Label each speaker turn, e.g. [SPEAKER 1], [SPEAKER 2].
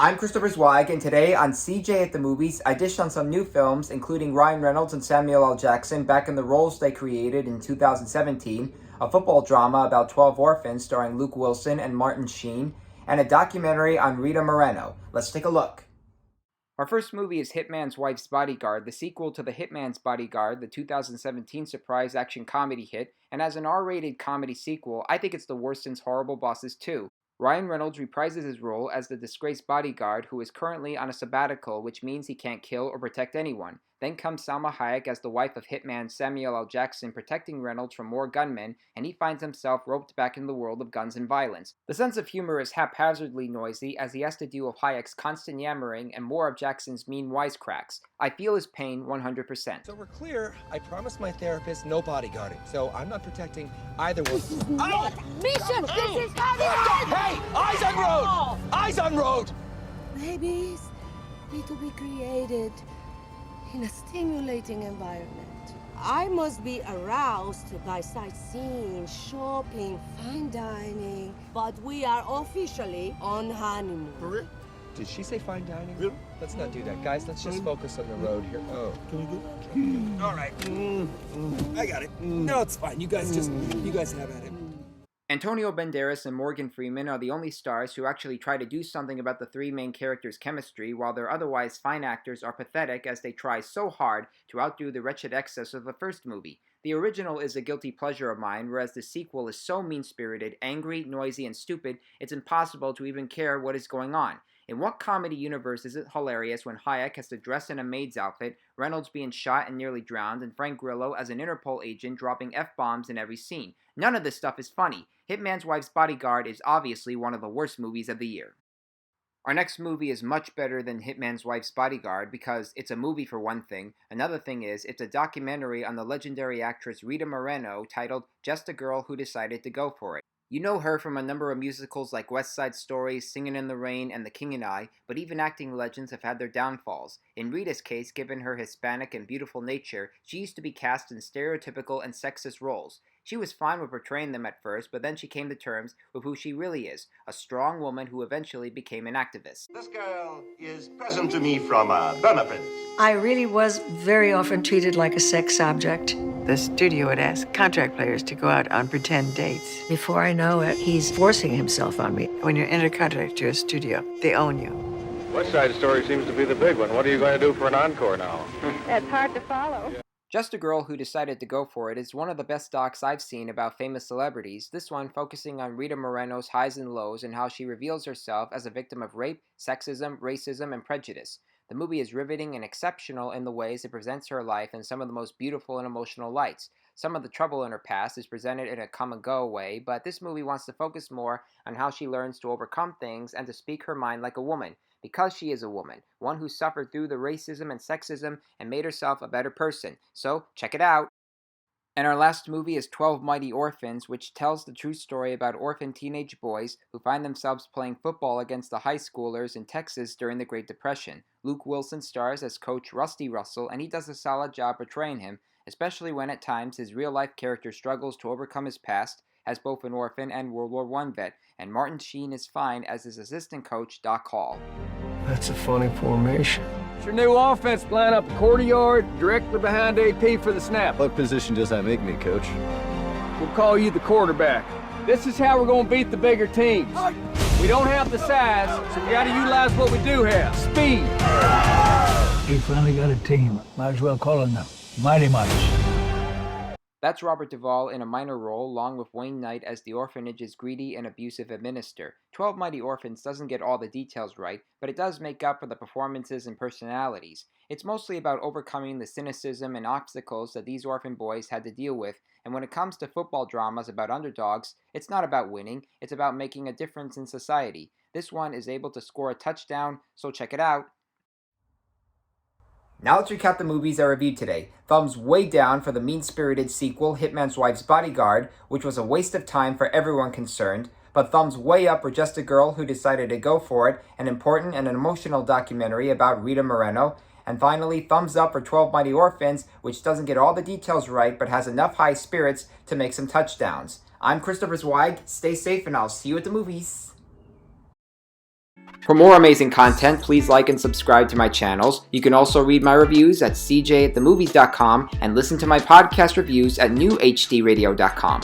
[SPEAKER 1] I'm Christopher Zweig, and today on CJ at the Movies, I dished on some new films, including Ryan Reynolds and Samuel L. Jackson back in the roles they created in 2017, a football drama about 12 orphans starring Luke Wilson and Martin Sheen, and a documentary on Rita Moreno. Let's take a look. Our first movie is Hitman's Wife's Bodyguard, the sequel to The Hitman's Bodyguard, the 2017 surprise action comedy hit, and as an R-rated comedy sequel, I think it's the worst since Horrible Bosses 2. Ryan Reynolds reprises his role as the disgraced bodyguard who is currently on a sabbatical, which means he can't kill or protect anyone. Then comes Salma Hayek as the wife of hitman Samuel L. Jackson, protecting Reynolds from more gunmen, and he finds himself roped back in the world of guns and violence. The sense of humor is haphazardly noisy as he has to deal with Hayek's constant yammering and more of Jackson's mean wisecracks. I feel his pain 100%.
[SPEAKER 2] So we're clear, I promised my therapist no bodyguarding, so I'm not protecting either one.
[SPEAKER 3] This is not mission! This is how
[SPEAKER 2] Hey! Eyes on road! Eyes on road!
[SPEAKER 3] Babies need to be created in a stimulating environment. I must be aroused by sightseeing, shopping, fine dining, but we are officially on honeymoon.
[SPEAKER 2] For real? Did she say fine dining? Really? Let's not do that, guys. Let's just focus on the road here. Oh. Can we go? All right. I got it. No, it's fine. You guys have at it.
[SPEAKER 1] Antonio Banderas and Morgan Freeman are the only stars who actually try to do something about the three main characters' chemistry, while their otherwise fine actors are pathetic as they try so hard to outdo the wretched excess of the first movie. The original is a guilty pleasure of mine, whereas the sequel is so mean-spirited, angry, noisy, and stupid, it's impossible to even care what is going on. In what comedy universe is it hilarious when Hayek has to dress in a maid's outfit, Reynolds being shot and nearly drowned, and Frank Grillo as an Interpol agent dropping F-bombs in every scene? None of this stuff is funny. Hitman's Wife's Bodyguard is obviously one of the worst movies of the year. Our next movie is much better than Hitman's Wife's Bodyguard because it's a movie for one thing. Another thing is, it's a documentary on the legendary actress Rita Moreno titled Just a Girl Who Decided to Go For It. You know her from a number of musicals like West Side Story, Singin' in the Rain, and The King and I, but even acting legends have had their downfalls. In Rita's case, given her Hispanic and beautiful nature, she used to be cast in stereotypical and sexist roles. She was fine with portraying them at first, but then she came to terms with who she really is, a strong woman who eventually became an activist.
[SPEAKER 4] This girl is present to me from Burma Prince.
[SPEAKER 5] I really was very often treated like a sex object.
[SPEAKER 6] The studio would ask contract players to go out on pretend dates.
[SPEAKER 5] Before I know it, he's forcing himself on me.
[SPEAKER 6] When you're under contract to a studio, they own you.
[SPEAKER 7] West Side Story seems to be the big one. What are you going to do for an encore now?
[SPEAKER 8] That's hard to follow.
[SPEAKER 1] Just a Girl Who Decided to Go For It is one of the best docs I've seen about famous celebrities, this one focusing on Rita Moreno's highs and lows and how she reveals herself as a victim of rape, sexism, racism, and prejudice. The movie is riveting and exceptional in the ways it presents her life in some of the most beautiful and emotional lights. Some of the trouble in her past is presented in a come-and-go way, but this movie wants to focus more on how she learns to overcome things and to speak her mind like a woman, because she is a woman, one who suffered through the racism and sexism and made herself a better person. So, check it out! And our last movie is 12 Mighty Orphans, which tells the true story about orphan teenage boys who find themselves playing football against the high schoolers in Texas during the Great Depression. Luke Wilson stars as Coach Rusty Russell, and he does a solid job portraying him, especially when at times his real-life character struggles to overcome his past as both an orphan and World War I vet, and Martin Sheen is fine as his assistant coach, Doc Hall.
[SPEAKER 9] That's a funny formation.
[SPEAKER 10] It's your new offense, line up a quarter yard, directly behind AP for the snap.
[SPEAKER 11] What position does that make me, Coach?
[SPEAKER 10] We'll call you the quarterback. This is how we're going to beat the bigger teams. We don't have the size, so we got to utilize what we do have, speed.
[SPEAKER 12] We finally got a team. Might as well call them the Mighty Mites.
[SPEAKER 1] That's Robert Duvall in a minor role, along with Wayne Knight as the orphanage's greedy and abusive administrator. 12 Mighty Orphans doesn't get all the details right, but it does make up for the performances and personalities. It's mostly about overcoming the cynicism and obstacles that these orphan boys had to deal with, and when it comes to football dramas about underdogs, it's not about winning, it's about making a difference in society. This one is able to score a touchdown, so check it out. Now let's recap the movies I reviewed today. Thumbs way down for the mean-spirited sequel, Hitman's Wife's Bodyguard, which was a waste of time for everyone concerned, but thumbs way up for Just a Girl Who Decided to Go For It, an important and an emotional documentary about Rita Moreno. And finally, thumbs up for 12 Mighty Orphans, which doesn't get all the details right, but has enough high spirits to make some touchdowns. I'm Christopher Zweig. Stay safe, and I'll see you at the movies. For more amazing content, please like and subscribe to my channels. You can also read my reviews at cjatthemovies.com and listen to my podcast reviews at newhdradio.com.